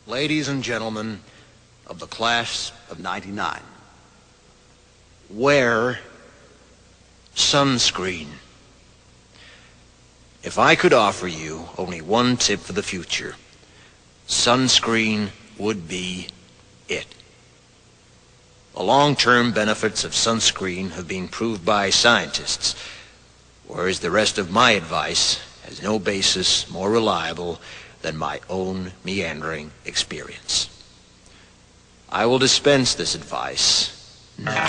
Ladies and gentlemen of the class of '99, wear sunscreen. If I could offer you only one tip for the future, sunscreen would be it. The long-term benefits of sunscreen have been proved by scientists, whereas the rest of my advice has no basis more reliable than my own meandering experience. I will dispense this advice now.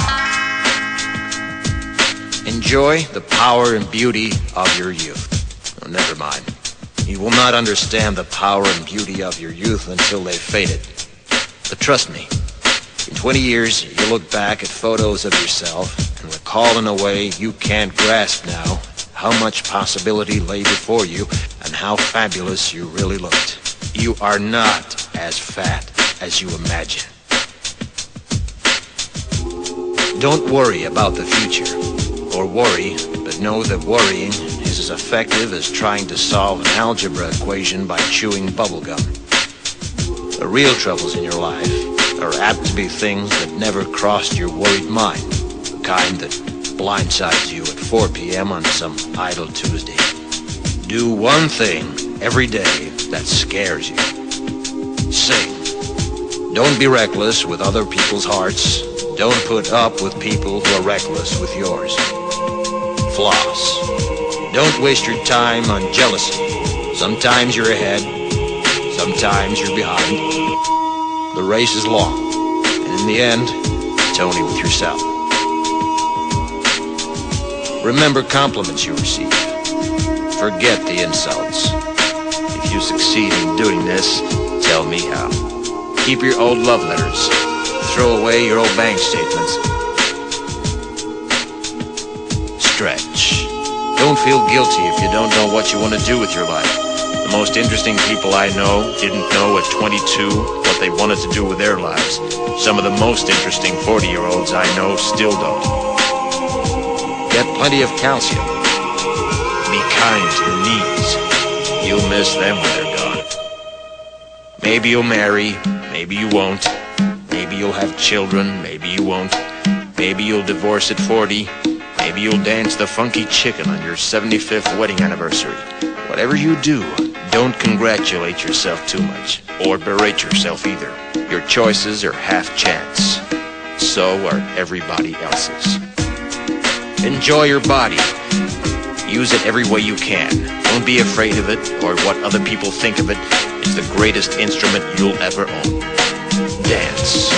Enjoy the power and beauty of your youth. Oh, never mind. You will not understand the power and beauty of your youth until they've faded. But trust me, in 20 years, you'll look back at photos of yourself and recall in a way you can't grasp now how much possibility lay before you and how fabulous you really looked. You are not as fat as you imagine. Don't worry about the future, or worry, but know that worrying is as effective as trying to solve an algebra equation by chewing bubblegum. The real troubles in your life are apt to be things that never crossed your worried mind, the kind that blindsides you at 4 p.m. on some idle Tuesday. Do one thing every day that scares you. Sing. Don't be reckless with other people's hearts. Don't put up with people who are reckless with yours. Floss. Don't waste your time on jealousy. Sometimes you're ahead, sometimes you're behind. The race is long, and in the end, it's only with yourself. Remember compliments you receive. Forget the insults. If you succeed in doing this, tell me how. Keep your old love letters. Throw away your old bank statements. Stretch. Don't feel guilty if you don't know what you want to do with your life. The most interesting people I know didn't know at 22 what they wanted to do with their lives. Some of the most interesting 40-year-olds I know still don't. Get plenty of calcium. Be kind to your knees. You'll miss them when they're gone. Maybe you'll marry, maybe you won't. Maybe you'll have children, maybe you won't. Maybe you'll divorce at 40. Maybe you'll dance the funky chicken on your 75th wedding anniversary. Whatever you do, don't congratulate yourself too much, or berate yourself either. Your choices are half chance. So are everybody else's. Enjoy your body. Use it every way you can. Don't be afraid of it or what other people think of it. It's the greatest instrument you'll ever own. Dance.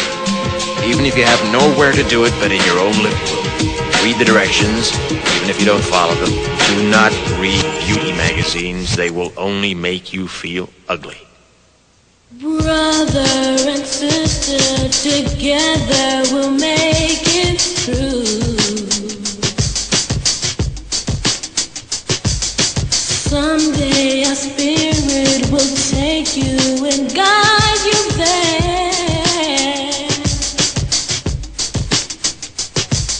Even if you have nowhere to do it but in your own living room. Read the directions, even if you don't follow them. Do not read beauty magazines. They will only make you feel ugly. Brother and sister, together we'll make it through. Someday our spirit will take you and guide you there.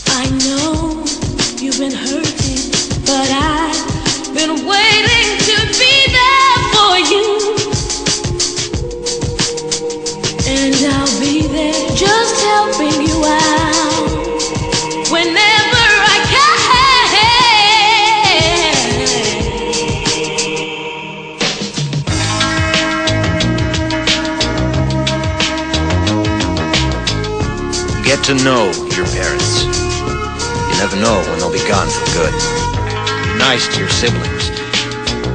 I know you've been hurting, but I've been waiting to be there for you. And I'll be there just helping you out whenever I can. Get to know your parents. You never know when they'll be gone for good. Be nice to your siblings.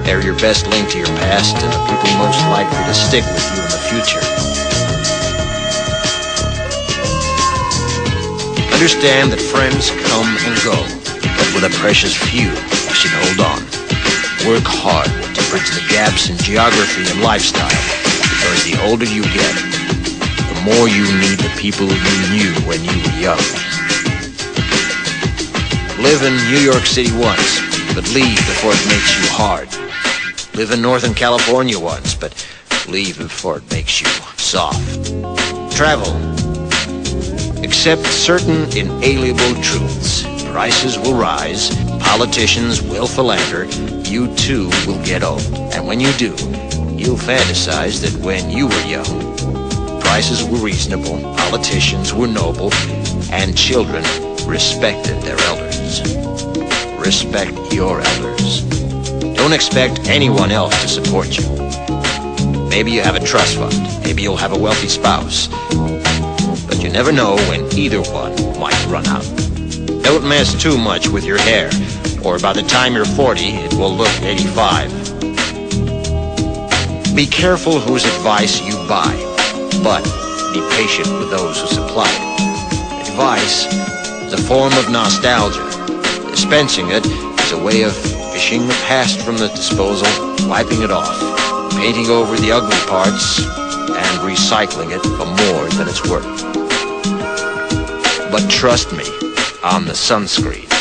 They're your best link to your past and the people most likely to stick with you in the future. Understand that friends come and go, but with a precious few, you should hold on. Work hard to bridge the gaps in geography and lifestyle, because the older you get, the more you need the people you knew when you were young. Live in New York City once, but leave before it makes you hard. Live in Northern California once, but leave before it makes you soft. Travel. Accept certain inalienable truths. Prices will rise, politicians will philander, you too will get old. And when you do, you'll fantasize that when you were young, prices were reasonable, politicians were noble, and children respected their elders. Respect your elders. Don't expect anyone else to support you. Maybe you have a trust fund. Maybe you'll have a wealthy spouse. But you never know when either one might run out. Don't mess too much with your hair, or by the time you're 40, it will look 85. Be careful whose advice you buy, but be patient with those who supply it. Advice is a form of nostalgia. Dispensing it is a way of fishing the past from the disposal, wiping it off, painting over the ugly parts, and recycling it for more than it's worth. But trust me on the sunscreen.